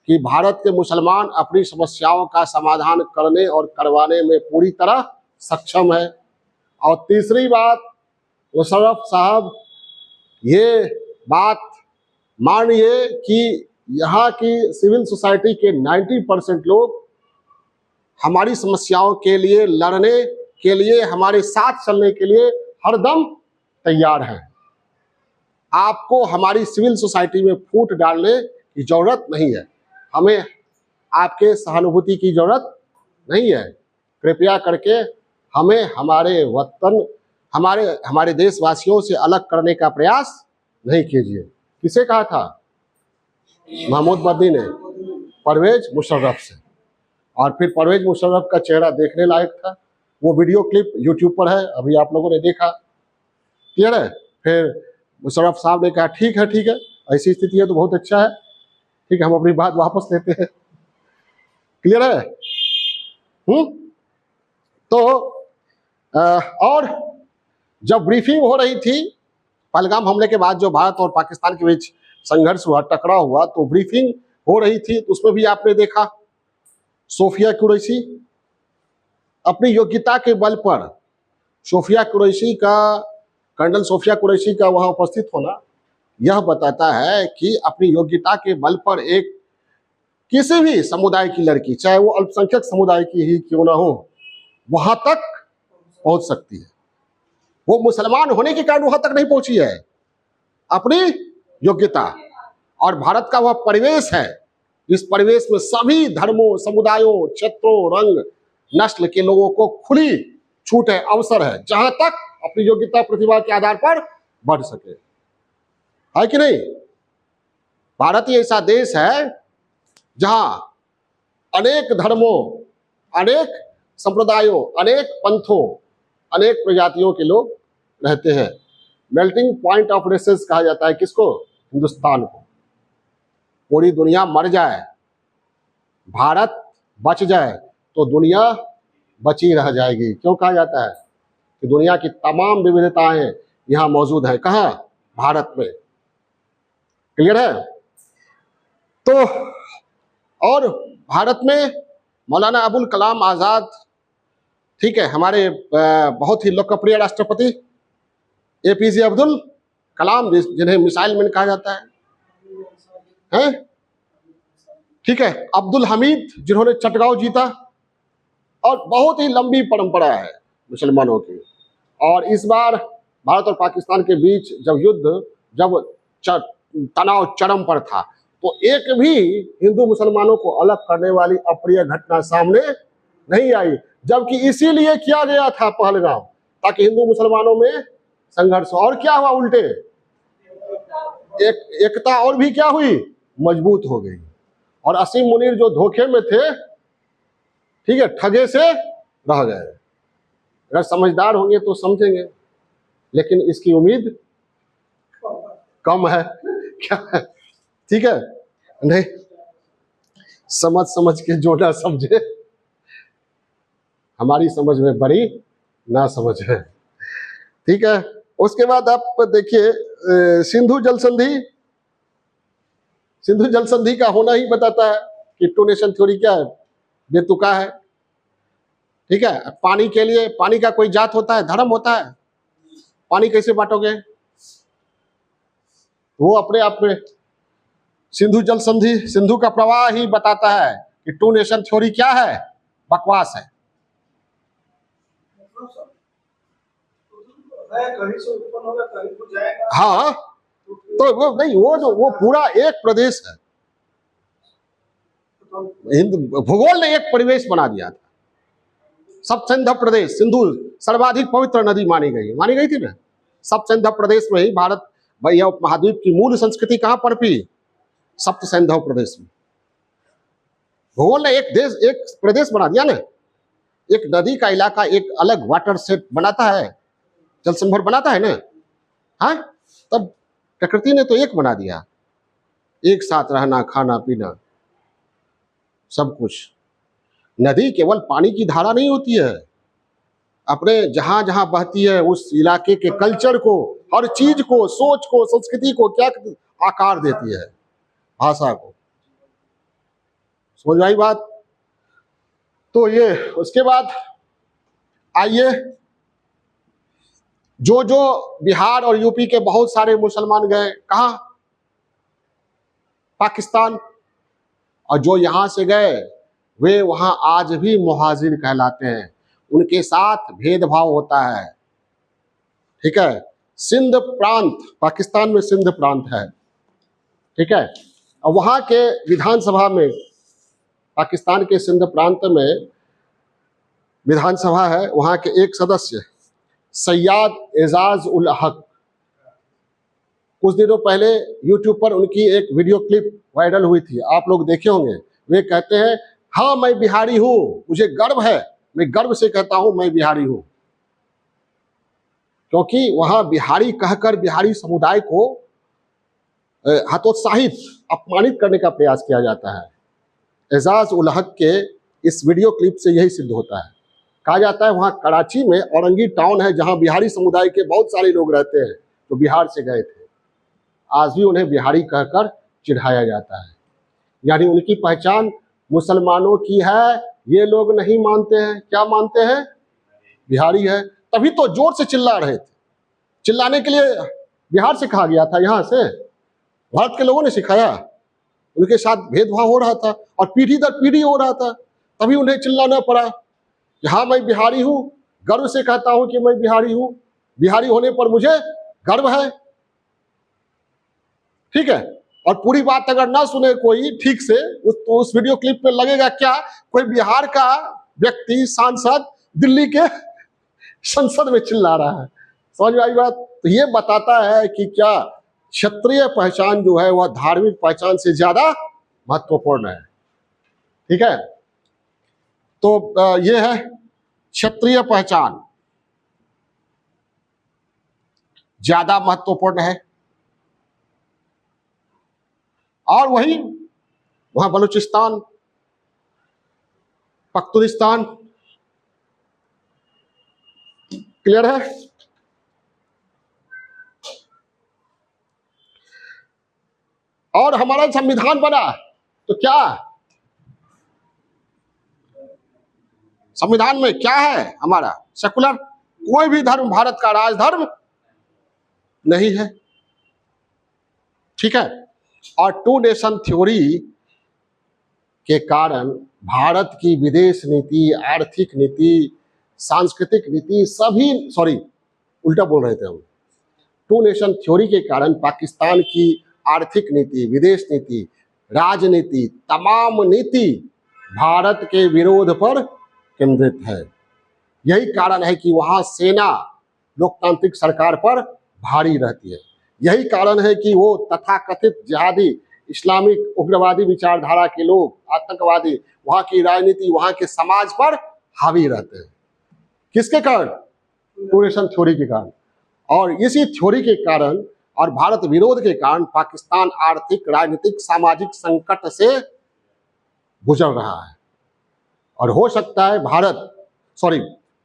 कि भारत के मुसलमान अपनी समस्याओं का समाधान करने और करवाने में पूरी तरह सक्षम है। और तीसरी बात, मुशर्रफ साहब ये बात मानिए कि यहाँ की सिविल सोसाइटी के 90% लोग हमारी समस्याओं के लिए लड़ने के लिए, हमारे साथ चलने के लिए हरदम तैयार हैं। आपको हमारी सिविल सोसाइटी में फूट डालने की जरूरत नहीं है, हमें आपके सहानुभूति की जरूरत नहीं है। कृपया करके हमें हमारे वतन, हमारे देशवासियों से अलग करने का प्रयास नहीं कीजिए। किसे कहा था? महमूद मदनी ने परवेज मुशर्रफ से। और फिर परवेज मुशर्रफ का चेहरा देखने लायक था। वो वीडियो क्लिप यूट्यूब पर है, अभी आप लोगों ने देखा, क्लियर है। फिर मुशर्रफ साहब ने कहा ठीक है, ऐसी स्थिति है तो बहुत अच्छा है, ठीक है, हम अपनी बात वापस लेते हैं। क्लियर है। तो और जब ब्रीफिंग हो रही थी पहलगाम हमले के बाद, जो भारत और पाकिस्तान के बीच संघर्ष हुआ, टकराव हुआ, तो ब्रीफिंग हो रही थी, तो उसमें भी आपने देखा सोफिया कुरैशी अपनी योग्यता के बल पर, कर्नल सोफिया कुरैशी का वहां उपस्थित होना यह बताता है कि अपनी योग्यता के बल पर एक किसी भी समुदाय की लड़की, चाहे वो अल्पसंख्यक समुदाय की ही क्यों ना हो, वहां तक पहुंच सकती है। वो मुसलमान होने के कारण वहां तक नहीं पहुंची है, अपनी योग्यता। और भारत का वह परिवेश है, इस परिवेश में सभी धर्मों, समुदायों, क्षेत्रों, रंग, नस्ल के लोगों को खुली छूट है, अवसर है, जहां तक अपनी योग्यता प्रतिभा के आधार पर बढ़ सके, है कि नहीं। भारत ही ऐसा देश है जहां अनेक धर्मों, अनेक संप्रदायों, अनेक पंथों, अनेक प्रजातियों के लोग रहते हैं। मेल्टिंग पॉइंट ऑफ रेसेस कहा जाता है किसको? हिंदुस्तान को। पूरी दुनिया मर जाए, भारत बच जाए तो दुनिया बची रह जाएगी। क्यों कहा जाता है? कि दुनिया की तमाम विविधताएं यहां मौजूद हैं। कहां? भारत में। क्लियर है। तो और भारत में मौलाना अबुल कलाम आजाद, ठीक है, हमारे बहुत ही लोकप्रिय राष्ट्रपति APJ अब्दुल कलाम, जिन्हें मिसाइल मैन कहा जाता है, ठीक है, अब्दुल हमीद जिन्होंने चटगांव जीता, और बहुत ही लंबी परंपरा है मुसलमानों की। और इस बार भारत और पाकिस्तान के बीच जब तनाव चरम पर था, तो एक भी हिंदू मुसलमानों को अलग करने वाली अप्रिय घटना सामने नहीं आई, जबकि इसीलिए किया गया था पहलगाम, ताकि हिंदू मुसलमानों में संघर्ष। और क्या हुआ? उल्टे एकता और भी क्या हुई? मजबूत हो गई। और असीम मुनीर जो धोखे में थे, ठीक है, ठगे से रह गए। अगर समझदार होंगे तो समझेंगे, लेकिन इसकी उम्मीद कम है। क्या है? ठीक है, नहीं समझ के जो ना समझे, हमारी समझ में बड़ी ना समझ है। ठीक है। उसके बाद आप देखिए सिंधु जल संधि का होना ही बताता है कि टू नेशन थ्योरी क्या है, बेतुका है। ठीक है। पानी के लिए, पानी का कोई जात होता है, धर्म होता है? पानी कैसे बांटोगे? वो अपने आप में सिंधु जल संधि, सिंधु का प्रवाह ही बताता है कि टू नेशन थ्योरी क्या है, बकवास है। हाँ, तो वो नहीं, वो पूरा एक प्रदेश है। भूगोल ने एक परिवेश बना दिया था। सब सिंध प्रदेश, सिंधु सर्वाधिक पवित्र नदी मानी गई थी ना। सब सिंध प्रदेश में ही भारत भैया उपमहाद्वीप की मूल संस्कृति कहां पनपी? सप्त सिंधु प्रदेश में। भूगोल ने एक प्रदेश बना दिया ना। एक नदी का इलाका एक अलग वाटर सेट बनाता है, जल संभर बनाता है ना। हाँ, तब प्रकृति ने तो एक बना दिया, एक साथ रहना, खाना पीना, सब कुछ। नदी केवल पानी की धारा नहीं होती है, अपने जहां जहां बहती है उस इलाके के कल्चर को, हर चीज को, सोच को, संस्कृति को क्या आकार देती है, भाषा को। समझ आई बात? तो ये उसके बाद आइए, जो जो बिहार और यूपी के बहुत सारे मुसलमान गए कहां? पाकिस्तान। और जो यहां से गए वे वहां आज भी मुहाजिर कहलाते हैं, उनके साथ भेदभाव होता है। ठीक है, सिंध प्रांत, पाकिस्तान में सिंध प्रांत है, ठीक है, और वहां के विधानसभा में, पाकिस्तान के सिंध प्रांत में विधानसभा है, वहां के एक सदस्य सैयद एजाज उल हक, कुछ दिनों पहले यूट्यूब पर उनकी एक वीडियो क्लिप वायरल हुई थी, आप लोग देखे होंगे। वे कहते हैं, हाँ मैं बिहारी हूं, मुझे गर्व है, मैं गर्व से कहता हूं मैं बिहारी हूं, क्योंकि वहां बिहारी कहकर बिहारी समुदाय को हतोत्साहित, अपमानित करने का प्रयास किया जाता है। एजाज उल हक के इस वीडियो क्लिप से यही सिद्ध होता है। कहा जाता है वहां कराची में औरंगी टाउन है, जहां बिहारी समुदाय के बहुत सारे लोग रहते हैं, तो बिहार से गए थे, आज भी उन्हें बिहारी कहकर चिढ़ाया जाता है। यानी उनकी पहचान मुसलमानों की है, ये लोग नहीं मानते हैं। क्या मानते हैं? बिहारी है। तभी तो जोर से चिल्ला रहे थे। चिल्लाने के लिए बिहार से कहा गया था, यहां से भारत के लोगों ने सिखाया, उनके साथ भेदभाव हो रहा था और पीढ़ी दर पीढ़ी हो रहा था, तभी उन्हें चिल्लाना पड़ा कि हाँ मैं बिहारी हूं, गर्व से कहता हूं कि मैं बिहारी हूं, बिहारी होने पर मुझे गर्व है। ठीक है, और पूरी बात अगर ना सुने कोई ठीक से, तो उस वीडियो क्लिप में लगेगा क्या, कोई बिहार का व्यक्ति, सांसद दिल्ली के संसद में चिल्ला रहा है। समझ में आई बात? तो ये बताता है कि क्या क्षेत्रीय पहचान जो है वह धार्मिक पहचान से ज्यादा महत्वपूर्ण है। ठीक है, तो ये है क्षेत्रीय पहचान ज्यादा महत्वपूर्ण है। और वही वहां बलूचिस्तान, पख्तूनिस्तान, क्लियर है? और हमारा संविधान बना तो क्या संविधान में क्या है? हमारा सेकुलर, कोई भी धर्म भारत का राजधर्म नहीं है। ठीक है, और टू नेशन थ्योरी के कारण भारत की विदेश नीति, आर्थिक नीति, सांस्कृतिक नीति सभी, सॉरी उल्टा बोल रहे थे हम, टू नेशन थ्योरी के कारण पाकिस्तान की आर्थिक नीति, विदेश नीति, राजनीति, तमाम नीति भारत के विरोध पर केंद्रित है। यही कारण है कि वहां सेना लोकतांत्रिक सरकार पर भारी रहती है। यही कारण है कि वो तथाकथित जिहादी, इस्लामिक उग्रवादी विचारधारा के लोग, आतंकवादी, वहां की राजनीति, वहां के समाज पर हावी रहते हैं। किसके कारण? टू नेशन थ्योरी के कारण। और इसी थ्योरी के कारण और भारत विरोध के कारण पाकिस्तान आर्थिक, राजनीतिक, सामाजिक संकट से गुजर रहा है। और हो सकता है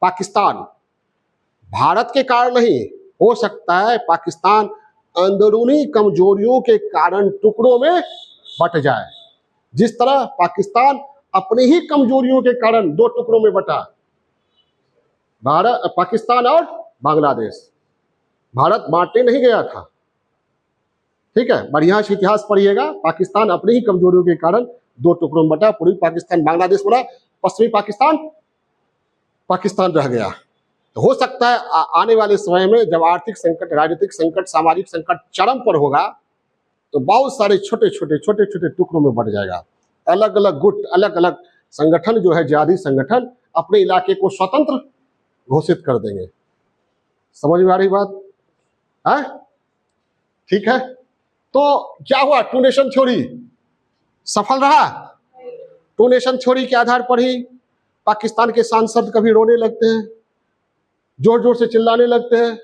पाकिस्तान भारत के कारण नहीं, हो सकता है पाकिस्तान अंदरूनी कमजोरियों के कारण टुकड़ों में बट जाए, जिस तरह पाकिस्तान अपनी ही कमजोरियों के कारण दो टुकड़ों में बटा, भारत, पाकिस्तान और बांग्लादेश। भारत बांटने नहीं गया था। ठीक है, बढ़िया से इतिहास पढ़िएगा, पाकिस्तान अपनी ही कमजोरियों के कारण दो टुकड़ों में बटा, पूर्वी पाकिस्तान बांग्लादेश बना, पश्चिमी पाकिस्तान रह गया। तो हो सकता है आने वाले समय में जब आर्थिक संकट, राजनीतिक संकट, सामाजिक संकट चरम पर होगा, तो बहुत सारे छोटे छोटे टुकड़ों में बढ़ जाएगा। अलग अलग गुट, अलग अलग संगठन जो है, जिहादी संगठन अपने इलाके को स्वतंत्र घोषित कर देंगे। समझ में आ रही बात है? ठीक है, तो क्या हुआ? टू नेशन थ्योरी सफल रहा। टू नेशन थ्योरी के आधार पर ही पाकिस्तान के सांसद कभी रोने लगते हैं, जोर जोर से चिल्लाने लगते हैं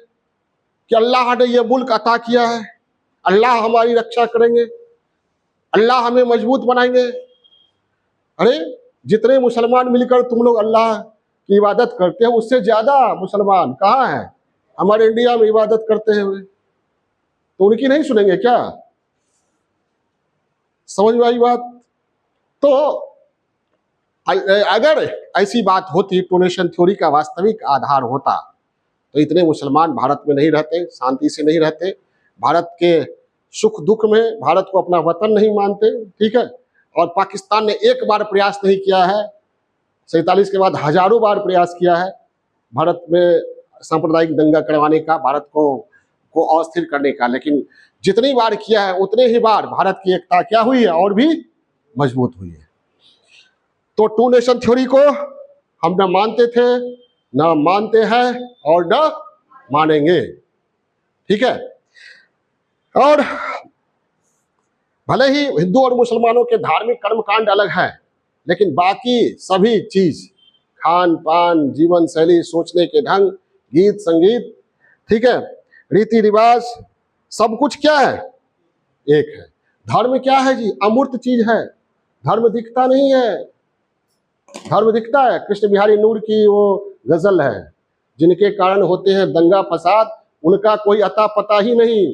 कि अल्लाह ने यह मुल्क अता किया है, अल्लाह हमारी रक्षा करेंगे, अल्लाह हमें मजबूत बनाएंगे। अरे जितने मुसलमान मिलकर तुम लोग अल्लाह की इबादत करते हैं, उससे ज्यादा मुसलमान कहाँ हैं? हमारे इंडिया में इबादत करते हैं वे, तो उनकी नहीं सुनेंगे क्या? समझ में आई बात? तो अगर ऐसी बात होती, डोनेशन थ्योरी का वास्तविक आधार होता, तो इतने मुसलमान भारत में नहीं रहते, शांति से नहीं रहते, भारत के सुख दुख में भारत को अपना वतन नहीं मानते, ठीक है। और पाकिस्तान ने एक बार प्रयास नहीं किया है, 47 के बाद हजारों बार प्रयास किया है भारत में सांप्रदायिक दंगा करवाने का, भारत को अस्थिर करने का, लेकिन जितनी बार किया है उतने ही बार भारत की एकता क्या हुई है? और भी मजबूत हुई है। तो टू नेशन थ्योरी को हम न मानते थे, न मानते हैं और न मानेंगे, ठीक है। और भले ही हिंदू और मुसलमानों के धार्मिक कर्मकांड अलग है, लेकिन बाकी सभी चीज, खान पान, जीवन शैली, सोचने के ढंग, गीत संगीत, ठीक है, रीति रिवाज, सब कुछ क्या है? एक है। धर्म क्या है जी? अमूर्त चीज है, धर्म दिखता नहीं है। धर्म दिखता है, कृष्ण बिहारी नूर की वो गजल है, जिनके कारण होते हैं दंगा फसाद, उनका कोई अता पता ही नहीं,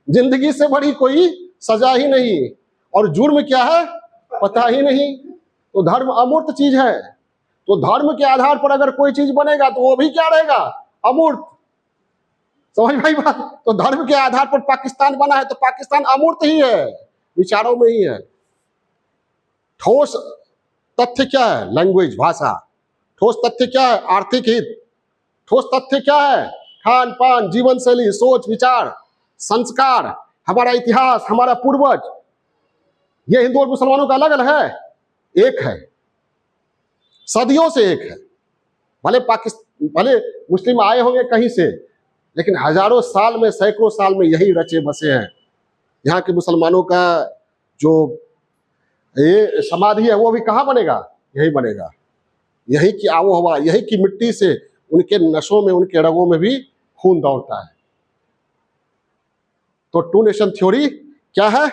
जिंदगी से बड़ी कोई सजा ही नहीं, और जुर्म क्या है पता ही नहीं। तो धर्म अमूर्त चीज है, तो धर्म के आधार पर अगर कोई चीज बनेगा तो वो भी क्या रहेगा? अमूर्त। समझ भाई बात? तो धर्म के आधार पर पाकिस्तान बना है, तो पाकिस्तान अमूर्त ही है, विचारों में ही है। ठोस तथ्य क्या है? लैंग्वेज, भाषा। ठोस तथ्य क्या है? आर्थिक हित। ठोस तथ्य क्या है? खान पान, जीवन शैली, सोच विचार, संस्कार, हमारा इतिहास, हमारा पूर्वज। ये हिंदू और मुसलमानों का अलग अलग है? एक है, सदियों से एक है। भले मुस्लिम आए होंगे कहीं से, लेकिन हजारों साल में, सैकड़ों साल में यही रचे बसे हैं। यहाँ के मुसलमानों का जो ये समाधि है वो भी कहाँ बनेगा? यही बनेगा। यही की आबो हवा, यही की मिट्टी से उनके नसों में, उनके रगों में भी खून दौड़ता है। तो टू नेशन थ्योरी क्या है?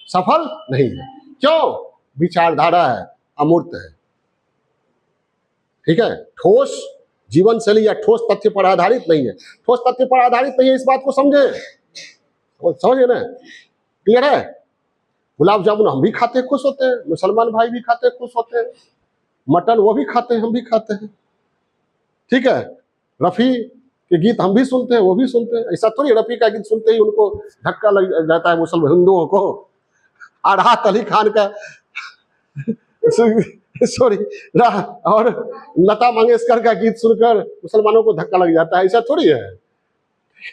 सफल नहीं है। क्यों? विचारधारा है, अमूर्त है, ठीक है। ठोस जीवन शैली या ठोस तथ्य पर आधारित नहीं है। ठोस तथ्य पर आधारित नहीं है, इस बात को समझे, समझे ना? क्लियर है? गुलाब जामुन हम भी खाते खुश होते हैं, मुसलमान भाई भी खाते खुश होते हैं, मटन वो भी खाते हैं, हम भी खाते हैं, ठीक है। रफी के गीत हम भी सुनते हैं, वो भी सुनते हैं। ऐसा थोड़ी रफी का गीत सुनते ही उनको धक्का लग जाता है मुसलमान हिंदुओं को। राहत अली खान का सॉरी और लता मंगेशकर का गीत सुनकर मुसलमानों को धक्का लग जाता है, ऐसा थोड़ी है।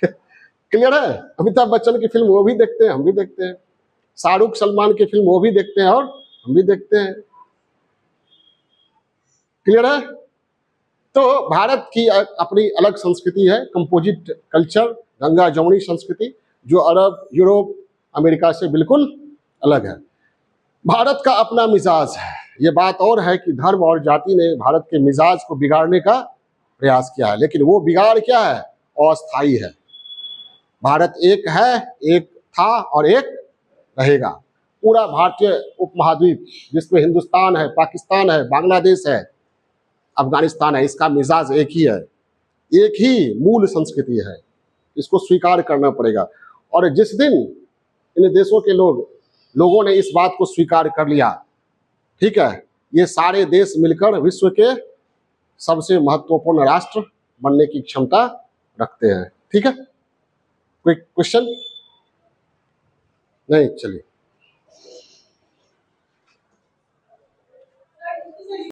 क्लियर है? अमिताभ बच्चन की फिल्म वो भी देखते हैं, हम भी देखते हैं, शाहरुख सलमान की फिल्म वो भी देखते हैं और हम भी देखते हैं। क्लियर है? तो भारत की अपनी अलग संस्कृति है, कंपोजिट कल्चर, गंगा जमुनी संस्कृति, जो अरब, यूरोप, अमेरिका से बिल्कुल अलग है। भारत का अपना मिजाज है। ये बात और है कि धर्म और जाति ने भारत के मिजाज को बिगाड़ने का प्रयास किया है, लेकिन वो बिगाड़ क्या है? अस्थायी है। भारत एक है, एक था और एक रहेगा। पूरा भारतीय उपमहाद्वीप, जिसमें हिंदुस्तान है, पाकिस्तान है, बांग्लादेश है, अफगानिस्तान है, इसका मिजाज एक ही है, एक ही मूल संस्कृति है। इसको स्वीकार करना पड़ेगा। और जिस दिन इन देशों के लोगों ने इस बात को स्वीकार कर लिया, ठीक है, ये सारे देश मिलकर विश्व के सबसे महत्वपूर्ण राष्ट्र बनने की क्षमता रखते हैं। ठीक है, कोई क्वेश्चन? नहीं, चलिए।